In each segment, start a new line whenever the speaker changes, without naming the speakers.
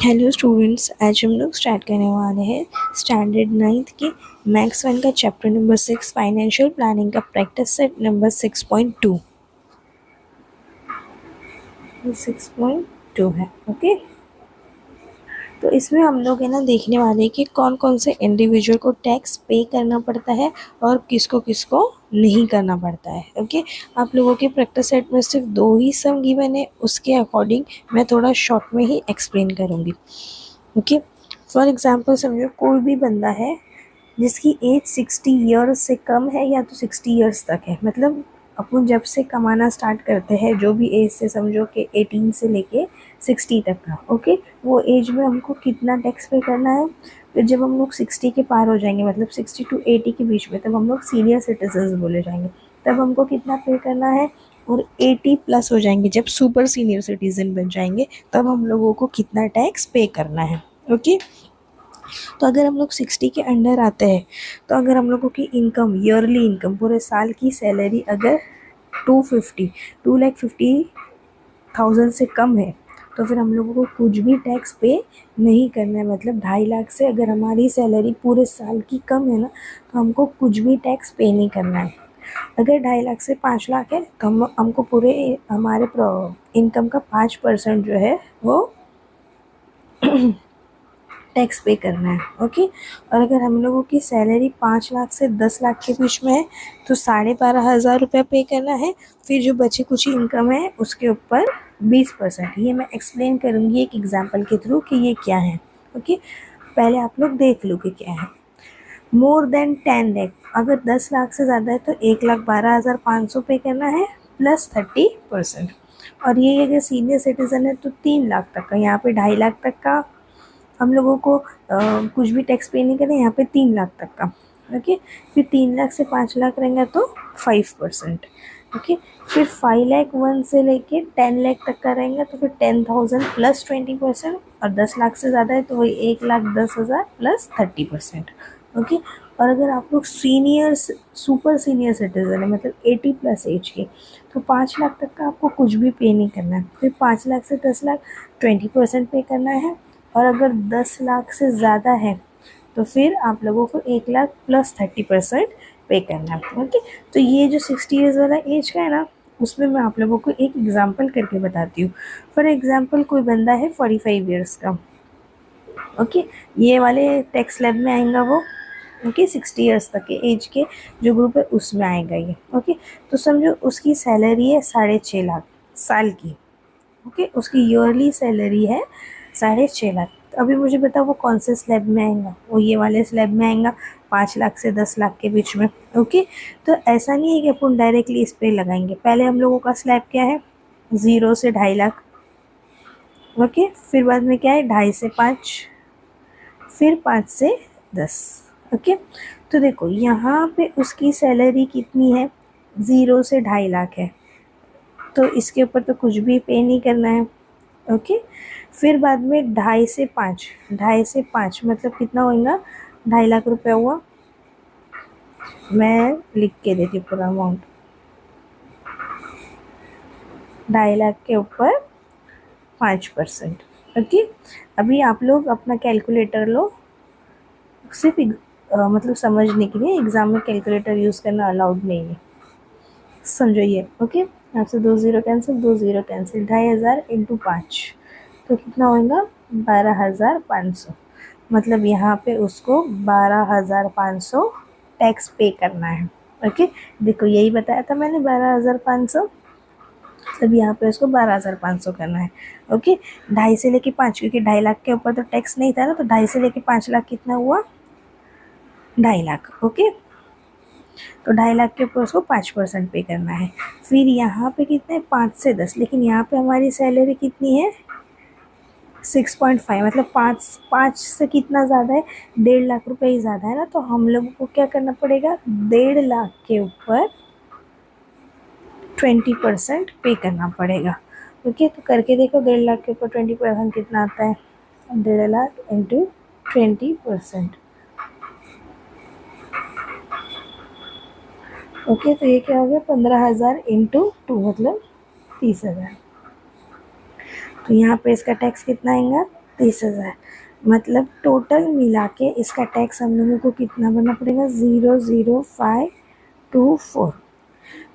Hello students, आज हम लोग स्टार्ट करने वाले हैं स्टैंडर्ड 9th के मैथ्स 1 का चैप्टर नंबर 6 फाइनेंशियल प्लानिंग का प्रैक्टिस सेट नंबर 6.2 है। ओके, तो इसमें हम लोग है ना देखने वाले हैं कि कौन कौन से इंडिविजुअल को टैक्स पे करना पड़ता है और किसको किसको नहीं करना पड़ता है। ओके, आप लोगों के प्रैक्टिस सेट में सिर्फ 2 ही सम गिवन है, उसके अकॉर्डिंग मैं थोड़ा शॉर्ट में ही एक्सप्लेन करूँगी। ओके, फॉर एग्जाम्पल समझो कोई भी बंदा है जिसकी एज 60 ईयर्स से कम है या तो 60 ईयर्स तक है, मतलब अपन जब से कमाना स्टार्ट करते हैं जो भी एज से समझो कि 18 से लेके 60 तक का। ओके, वो एज में हमको कितना टैक्स पे करना है। फिर जब हम लोग 60 के पार हो जाएंगे, मतलब 60 to 80 के बीच में, तब हम लोग सीनियर सिटीजन बोले जाएंगे, तब हमको कितना पे करना है। और 80 प्लस हो जाएंगे जब सुपर सीनियर सिटीजन बन जाएंगे, तब हम लोगों को कितना टैक्स पे करना है। ओके, तो अगर हम लोग 60 के अंडर आते हैं, तो अगर हम लोगों की इनकम, ईयरली इनकम, पूरे साल की सैलरी अगर 2,50,000 से कम है, तो फिर हम लोगों को कुछ भी टैक्स पे नहीं करना है। मतलब 2.5 लाख से अगर हमारी सैलरी पूरे साल की कम है ना, तो हमको कुछ भी टैक्स पे नहीं करना है। अगर 2.5 लाख से 5 लाख है, तो हमको पूरे हमारे इनकम का 5% जो है वो टैक्स पे करना है। ओके, और अगर हम लोगों की सैलरी 5 लाख से 10 लाख के बीच में है, तो 12,500 रुपया पे करना है। फिर जो बची कुछ इनकम है उसके ऊपर 20%। ये मैं एक्सप्लेन करूँगी एक एग्जाम्पल के थ्रू कि ये क्या है। ओके, पहले आप लोग देख लो कि क्या है। मोर देन 10 लाख, अगर 10 लाख से ज़्यादा है तो 1,12,500 पे करना है प्लस 30%। और ये अगर सीनियर सिटीजन है तो 3 लाख तक का, यहाँ पे 2.5 लाख तक का हम लोगों को कुछ भी टैक्स पे नहीं करना, यहाँ पे 3 लाख तक का। ओके, फिर 3 लाख से 5 लाख रहेगा तो 5%। ओके, फिर 5 लाख 1 से लेके 10 लाख तक का रहेगा तो फिर 10,000 प्लस 20%। और 10 लाख से ज़्यादा है तो वही 1,10,000 प्लस 30%। ओके, और अगर आप लोग सीनियर सुपर सीनियर सिटीजन है, मतलब 80 प्लस एज के, तो 5 लाख तक का आपको कुछ भी पे नहीं करना है। फिर 5 लाख से 10 लाख 20% पे करना है। और अगर 10 लाख से ज़्यादा है तो फिर आप लोगों को 1 लाख प्लस 30% पे करना है। ओके, तो ये जो 60 ईयर्स वाला एज का है ना, उसमें मैं आप लोगों को एक एग्जांपल करके बताती हूँ। फॉर एग्जांपल कोई बंदा है 45 ईयर्स का। ओके, ये वाले टैक्स स्लैब में आएगा वो। ओके, 60 ईयर्स तक के एज के जो ग्रुप है उसमें आएगा ये। ओके, तो समझो उसकी सैलरी है 6.5 लाख साल की। ओके, उसकी ईयरली सैलरी है 6.5 लाख। तो अभी मुझे बताओ वो कौन से स्लैब में आएगा। वो ये वाले स्लैब में आएगा, 5 लाख से 10 लाख के बीच में। ओके, तो ऐसा नहीं है कि अपन डायरेक्टली इस पे लगाएंगे। पहले हम लोगों का स्लैब क्या है, 0 से 2.5 लाख। ओके, फिर बाद में क्या है, 2.5 से 5, फिर 5 से 10। ओके, तो देखो यहाँ पे उसकी सैलरी कितनी है, 0 से 2.5 लाख है, तो इसके ऊपर तो कुछ भी पे नहीं करना है। ओके, फिर बाद में 2.5 से 5, 2.5 से 5 मतलब कितना होगा, 2.5 लाख रुपया हुआ। मैं लिख के देती हूँ पूरा अमाउंट। 2.5 लाख के ऊपर 5%। ओके, अभी आप लोग अपना कैलकुलेटर लो, सिर्फ मतलब समझने के लिए। एग्जाम में कैलकुलेटर यूज़ करना अलाउड नहीं है, समझो ये। ओके, यहाँ से 2 0 कैंसिल, 2 0 कैंसिल, 2.500 इंटू 5 तो कितना होगा, 12,500। मतलब यहाँ पे उसको 12,500 टैक्स पे करना है। ओके, देखो यही बताया था मैंने, 12,500, तब यहाँ पे उसको 12,500 करना है। ओके, 2.5 से लेके 5, क्योंकि 2.5 लाख के ऊपर तो टैक्स नहीं था ना, तो 2.5 से लेके 5 लाख कितना हुआ, 2.5 लाख। ओके, तो 2.5 लाख के ऊपर उसको 5% पे करना है। फिर यहाँ पे कितने, 5 से 10, लेकिन यहाँ पे हमारी सैलरी कितनी है, 6.5, मतलब 5 से कितना ज़्यादा है, 1.5 लाख रुपये ही ज़्यादा है ना, तो हम लोगों को क्या करना पड़ेगा, 1.5 लाख के ऊपर 20% पे करना पड़ेगा। ओके, तो करके देखो, 1.5 लाख के ऊपर 20% कितना आता है, 1.5 लाख इंटू 20%। ओके, तो ये क्या हो गया, 15,000 इंटू 2 मतलब 30,000। तो यहाँ पे इसका टैक्स कितना आएगा, 30,000, मतलब टोटल मिला के इसका टैक्स हम लोगों को कितना भरना पड़ेगा, 00524,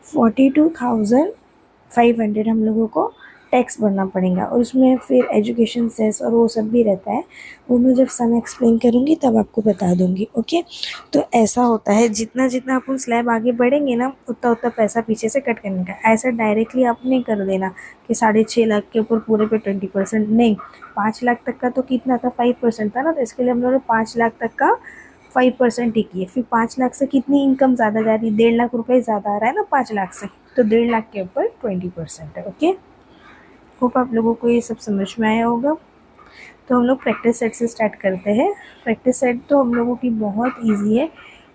42,500 हम लोगों को टैक्स भरना पड़ेगा। और उसमें फिर एजुकेशन सेस और वो सब भी रहता है, वो मैं जब सम एक्सप्लेन करूँगी तब आपको बता दूँगी। ओके, तो ऐसा होता है, जितना जितना अपन स्लैब आगे बढ़ेंगे ना, उतना उतना पैसा पीछे से कट करने का। ऐसा डायरेक्टली आप नहीं कर देना कि 6.5 लाख के ऊपर पूरे पे 20%, नहीं, 5 लाख तक का तो कितना था, 5% था ना, तो इसके लिए हम लोगों ने 5 लाख तक का 5% ही किए। फिर 5 लाख से कितनी इनकम ज़्यादा जा रही है, 1.5 लाख रुपये ज़्यादा आ रहा है ना 5 लाख से, तो 1.5 लाख के ऊपर 20% है। ओके, होप आप लोगों को ये सब समझ में आया होगा। तो हम लोग प्रैक्टिस सेट से स्टार्ट करते हैं। प्रैक्टिस सेट तो हम लोगों की बहुत ईजी है,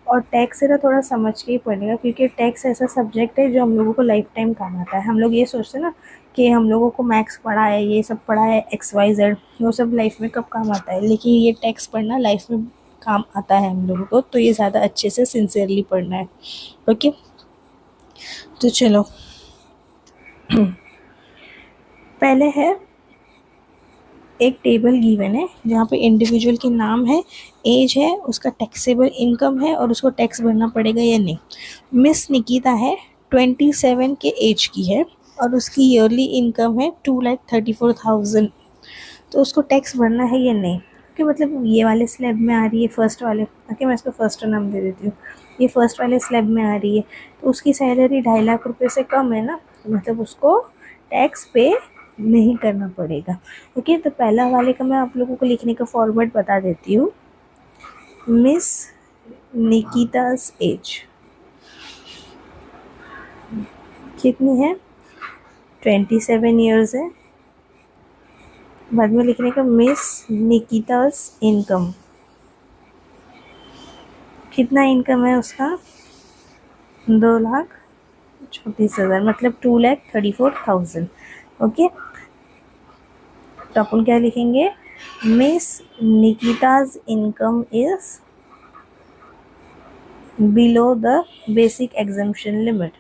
और टैक्स से ना थोड़ा समझ के ही पड़ेगा, क्योंकि टैक्स ऐसा सब्जेक्ट है जो हम लोगों को लाइफ टाइम काम आता है। हम लोग ये सोचते हैं ना कि हम लोगों को मैथ्स पढ़ा है, ये सब पढ़ा है, XYZ, वो सब लाइफ में कब काम आता है, लेकिन ये टैक्स पढ़ना लाइफ में काम आता है हम लोगों को, तो ये ज़्यादा अच्छे से सिंसियरली पढ़ना है। ओके, तो चलो पहले है, एक टेबल गिवन है जहाँ पे इंडिविजुअल के नाम है, एज है, उसका टैक्सेबल इनकम है और उसको टैक्स भरना पड़ेगा या नहीं। मिस निकिता है, 27 के एज की है और उसकी ईयरली इनकम है 2,34,000, तो उसको टैक्स भरना है या नहीं। कि मतलब ये वाले स्लैब में आ रही है, फर्स्ट वाले, ओके मैं इसको फर्स्ट नाम दे देती हूँ, ये फर्स्ट वाले स्लैब में आ रही है, तो उसकी सैलरी 2.5 लाख रुपये से कम है ना, तो मतलब उसको टैक्स पे नहीं करना पड़ेगा। ओके, तो पहला वाले का मैं आप लोगों को लिखने का फॉर्मेट बता देती हूँ। मिस निकिता's एज कितनी है, 27 ईयर्स है। बाद में लिखने का मिस निकिता's इनकम, कितना इनकम है उसका, 2,34,000, मतलब 2,34,000। ओके, तो अपन क्या लिखेंगे, Miss Nikita's income is below the basic exemption limit.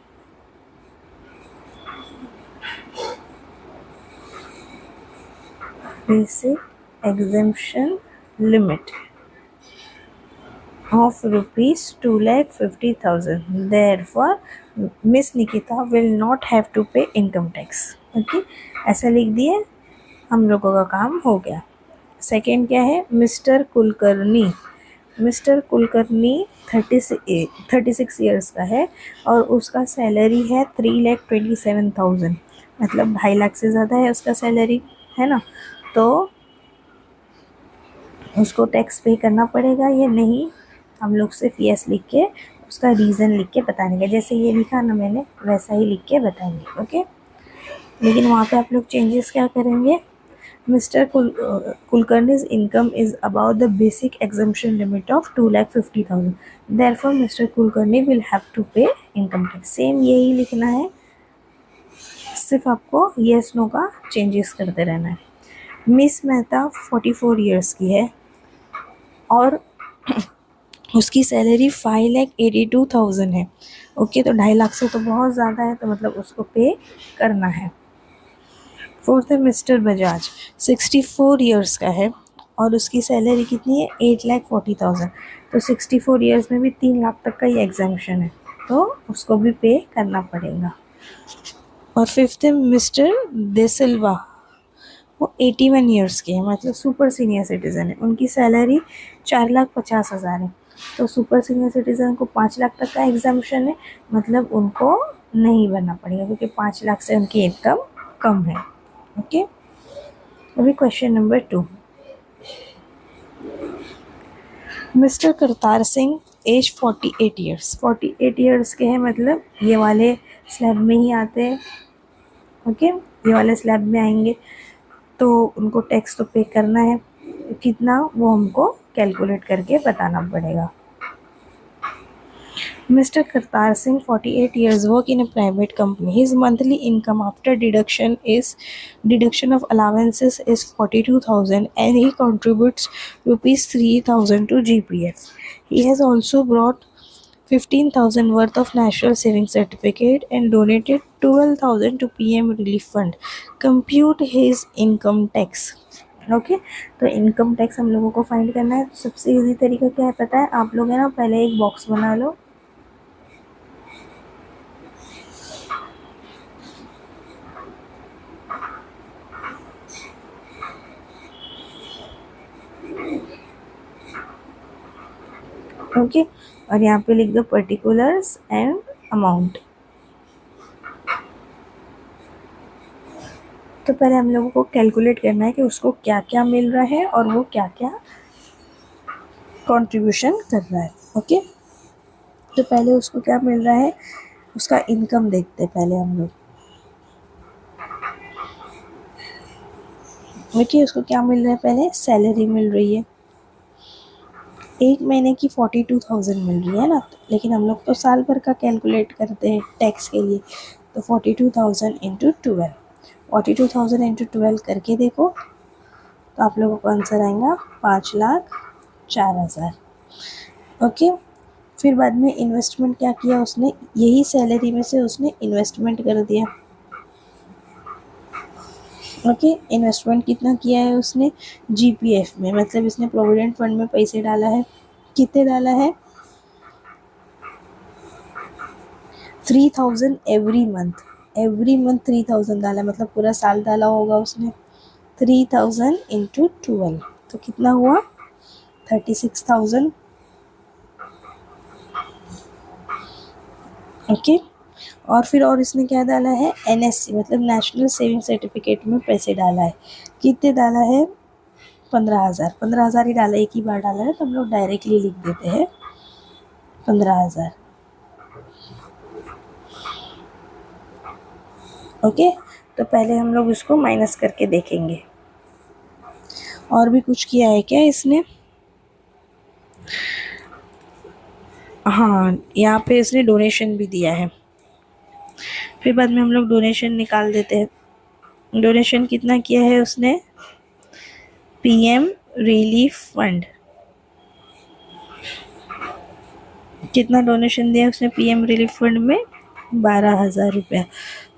Basic exemption limit of rupees 2,50,000. Therefore, Miss Nikita will not have to pay income tax. Okay, ऐसा लिख दिए, हम लोगों का काम हो गया। सेकेंड क्या है, mister Kulkarni. Mister Kulkarni 36 years का है और उसका सैलरी है 3,27,000, मतलब 2.5 लाख से ज़्यादा है उसका सैलरी, है ना, तो उसको टैक्स पे करना पड़ेगा या नहीं, हम लोग सिर्फ यस लिख के उसका रीज़न लिख के बताएंगे, जैसे ये लिखा ना मैंने वैसा ही लिख के बताएंगे। ओके, लेकिन वहाँ पे आप लोग चेंजेस क्या करेंगे, Mister Kulkarni's income is about the basic exemption limit of 2,50,000, therefore Mister Kulkarni will have to pay income tax. Same यही लिखना है, सिर्फ आपको येस नो का चेंजेस करते रहना है। मिस मेहता 44 ईयर्स की है और उसकी सैलरी 5,82,000 है। ओके, तो 2.5 लाख से तो बहुत ज़्यादा है, तो मतलब उसको पे करना है। फोर्थ है मिस्टर बजाज, 64 ईयर्स का है और उसकी सैलरी कितनी है, 8,40,000, तो 64 ईयर्स में भी 3 लाख तक का ये एग्जाम्पशन है, तो उसको भी पे करना पड़ेगा। और फिफ्थ है मिस्टर देसिल्वा, वो 81 ईयर्स के हैं, मतलब सुपर सीनियर सिटीज़न है, उनकी सैलरी 4,50,000 है, तो सुपर सीनियर सिटीज़न को 5 लाख तक का एग्जाम्पशन है, मतलब उनको नहीं भरना पड़ेगा क्योंकि 5 लाख से उनकी इनकम कम है। ओके, अभी question number 2, mister Kartar Singh age 48 years, 48 years के हैं, मतलब ये वाले स्लैब में ही आते हैं। ओके, ये वाले स्लैब में आएंगे तो उनको टैक्स तो पे करना है, कितना वो हमको कैलकुलेट करके बताना पड़ेगा। Mr. Kartar Singh, 48 years, work in a private company. His monthly income after deduction of allowances is 42,000 and he contributes rupees 3,000 to GPF. He has also brought 15,000 worth of National Savings Certificate and donated 12,000 to PM Relief Fund. Compute his income tax. Okay. तो income tax हम लोगों को find करना है। तो सबसे easy तरीका क्या है पता है आप लोग, है ना, पहले एक बॉक्स बना लो। ओके, और यहाँ पे लिख दो पर्टिकुलर्स एंड अमाउंट। तो पहले हम लोगों को कैलकुलेट करना है कि उसको क्या क्या मिल रहा है और वो क्या क्या कंट्रीब्यूशन कर रहा है। ओके, तो पहले उसको क्या मिल रहा है, उसका इनकम देखते हैं पहले हम लोग। देखिए उसको क्या मिल रहा है, पहले सैलरी मिल रही है, एक महीने की 42,000 मिल रही है ना। लेकिन हम लोग तो साल भर का कैलकुलेट करते हैं टैक्स के लिए। तो 42,000 इंटू 12, 42,000 इंटू 12 करके देखो तो आप लोगों को आंसर आएगा 5,04,000। ओके, फिर बाद में इन्वेस्टमेंट क्या किया उसने, यही सैलरी में से उसने इन्वेस्टमेंट कर दिया। ओके, इन्वेस्टमेंट कितना किया है उसने, जीपीएफ में, मतलब इसने प्रोविडेंट फंड में पैसे डाला है। कितने डाला है, 3,000 एवरी मंथ 3,000 डाला, मतलब पूरा साल डाला होगा उसने। 3,000 इंटू 12 तो कितना हुआ, 36,000। ओके, और फिर और इसने क्या डाला है, एनएससी मतलब नेशनल सेविंग सर्टिफिकेट में पैसे डाला है। कितने डाला है, 15,000, 15,000 ही डाला, एक ही बार डाला है, तो हम लोग डायरेक्टली लिख देते हैं 15,000। ओके, तो पहले हम लोग इसको माइनस करके देखेंगे। और भी कुछ किया है क्या इसने, हाँ यहाँ पे इसने डोनेशन भी दिया है। फिर बाद में हम लोग डोनेशन निकाल देते हैं। डोनेशन कितना किया है उसने, पीएम रिलीफ फंड, कितना डोनेशन दिया उसने पीएम रिलीफ फंड में, 12,000 रुपया।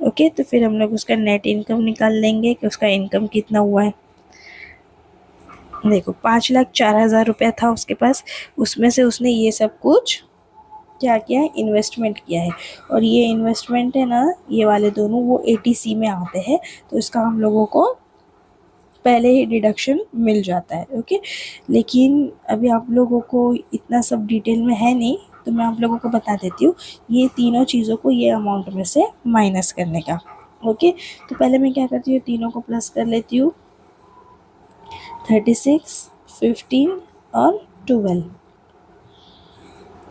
ओके, तो फिर हम लोग उसका नेट इनकम निकाल लेंगे कि उसका इनकम कितना हुआ है। देखो 5,04,000 रुपया था उसके पास, उसमें से उसने ये सब कुछ क्या किया है, इन्वेस्टमेंट किया है। और ये इन्वेस्टमेंट है ना, ये वाले दोनों वो एटीसी में आते हैं, तो इसका हम लोगों को पहले ही डिडक्शन मिल जाता है। ओके, लेकिन अभी आप लोगों को इतना सब डिटेल में है नहीं, तो मैं आप लोगों को बता देती हूँ ये तीनों चीज़ों को ये अमाउंट में से माइनस करने का। ओके, तो पहले मैं क्या करती हूँ, तीनों को प्लस कर लेती हूँ, 36, 15 और 12,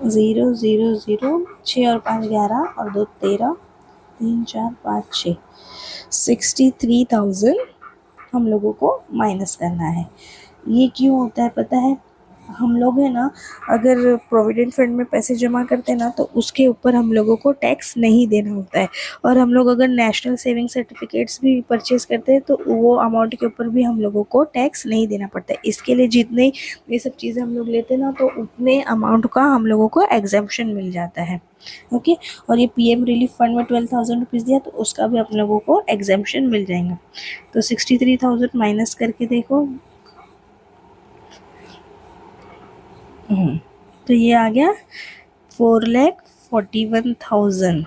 0 0 0, 6 और 5 11 और 2 13, 3 4 5 6, 63,000 हम लोगों को माइनस करना है। ये क्यों होता है पता है, हम लोग है ना, अगर प्रोविडेंट फंड में पैसे जमा करते हैं ना, तो उसके ऊपर हम लोगों को टैक्स नहीं देना होता है। और हम लोग अगर नेशनल सेविंग सर्टिफिकेट्स भी परचेज करते हैं तो वो अमाउंट के ऊपर भी हम लोगों को टैक्स नहीं देना पड़ता है। इसके लिए जितने ये सब चीज़ें हम लोग लेते हैं ना, तो उतने अमाउंट का हम लोगों को एग्जेम्पशन मिल जाता है। ओके, और ये पीएम रिलीफ फंड में 12,000 रुपीज़ दिया, तो उसका भी आप लोगों को एग्जेम्पशन मिल जाएगा। तो 63,000 माइनस करके देखो, तो ये आ गया 4,41,000।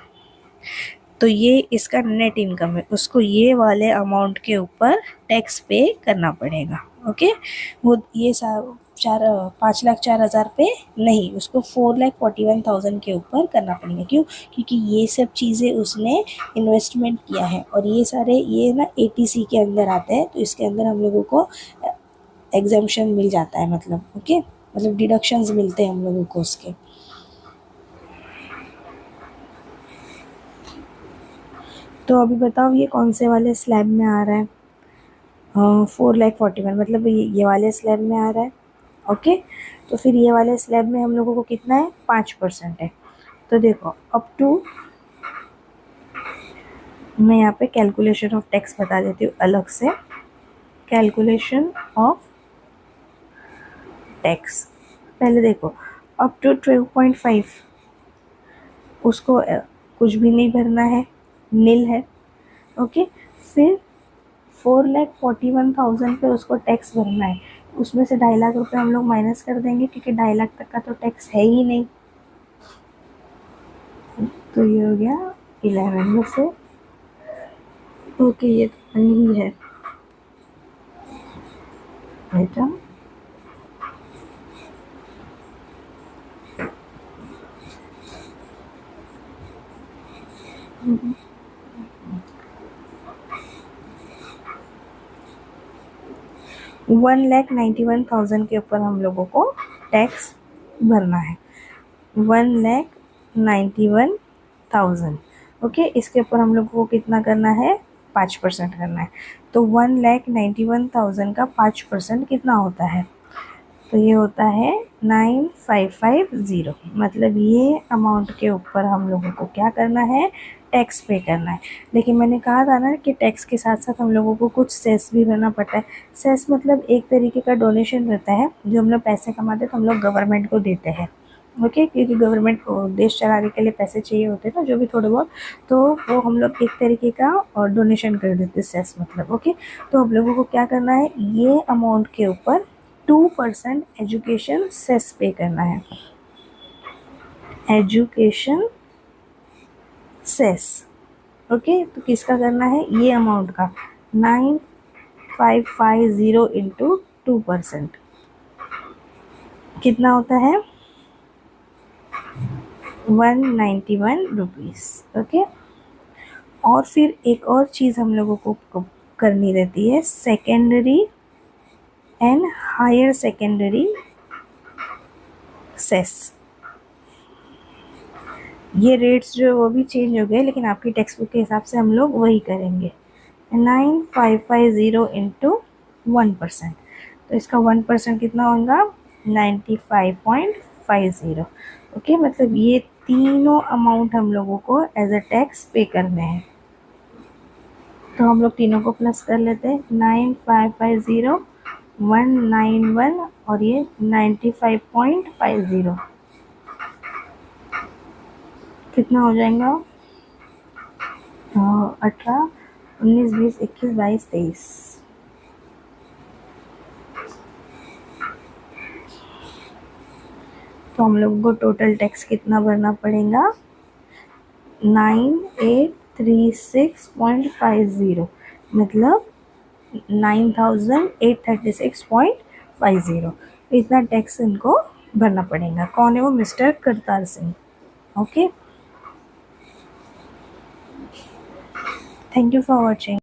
तो ये इसका नेट इनकम है, उसको ये वाले अमाउंट के ऊपर टैक्स पे करना पड़ेगा। ओके, वो ये 5,04,000 पे नहीं, उसको 4,41,000 के ऊपर करना पड़ेगा। क्यों, क्योंकि ये सब चीज़ें उसने इन्वेस्टमेंट किया है, और ये सारे ये ना एटीसी के अंदर आते हैं, तो इसके अंदर हम लोगों को एग्जेम्पशन मिल जाता है, मतलब ओके, मतलब डिडक्शंस मिलते हैं हम लोगों को उसके। तो अभी बताओ ये कौन से वाले स्लैब में आ रहा है, 4,41,000, मतलब ये वाले स्लैब में आ रहा है। ओके, तो फिर ये वाले स्लैब में हम लोगों को कितना है, 5% है। तो देखो अप टू, मैं यहाँ पे कैलकुलेशन ऑफ टैक्स बता देती हूँ अलग से, कैलकुलेशन ऑफ टैक्स। पहले देखो अप टू 12.5 उसको कुछ भी नहीं भरना है, नील है। ओके, फिर 4,41,000 पे उसको टैक्स भरना है। उसमें से 2.5 लाख रुपए हम लोग माइनस कर देंगे क्योंकि 2.5 लाख तक का तो टैक्स है ही नहीं। तो ये हो गया 11 में से। ओके, ये तो नहीं है आइटम। $1,91,000 के ऊपर हम लोगों को टैक्स भरना है। 1,91,000। ओके, इसके ऊपर हम लोगों को कितना करना है? 5% करना है। तो 1,91,000 का 5% कितना होता है? तो ये होता है 9,550। मतलब ये अमाउंट के ऊपर हम लोगों को क्या करना है? टैक्स पे करना है। लेकिन मैंने कहा था ना कि टैक्स के साथ साथ हम लोगों को कुछ सेस भी भरना पड़ता है। सेस मतलब एक तरीके का डोनेशन रहता है, जो हम लोग पैसे कमाते हैं तो हम लोग गवर्नमेंट को देते हैं। ओके, क्योंकि गवर्नमेंट को देश चलाने के लिए पैसे चाहिए होते हैं ना, जो भी थोड़े बहुत, तो वो हम लोग एक तरीके का और डोनेशन कर देते हैं, सेस मतलब। ओके, तो हम लोगों को क्या करना है? ये अमाउंट के ऊपर 2% एजुकेशन सेस पे करना है। Education cess. ओके, तो किसका करना है? ये अमाउंट का 9,550 इंटू 2% कितना होता है? 191 रुपीज़। ओके, और फिर एक और चीज़ हम लोगों को करनी रहती है, secondary and higher secondary cess. ये रेट्स जो है वो भी चेंज हो गए, लेकिन आपकी टेक्स्ट बुक के हिसाब से हम लोग वही करेंगे। 9,550 इंटू 1%, तो इसका 1% कितना होगा? 95.50। ओके, मतलब ये तीनों अमाउंट हम लोगों को एज अ टैक्स पे करने हैं। तो हम लोग तीनों को प्लस कर लेते हैं। 9,550, 191 और ये 95.50 कितना हो जाएगा? 18, 19, 20, 21, 22, 23। तो हम लोगों को टोटल टैक्स कितना भरना पड़ेगा? 9,836.50, मतलब 9,836.50। इतना टैक्स इनको भरना पड़ेगा। कौन है वो? Mister Kartar Singh. Okay, thank you for watching.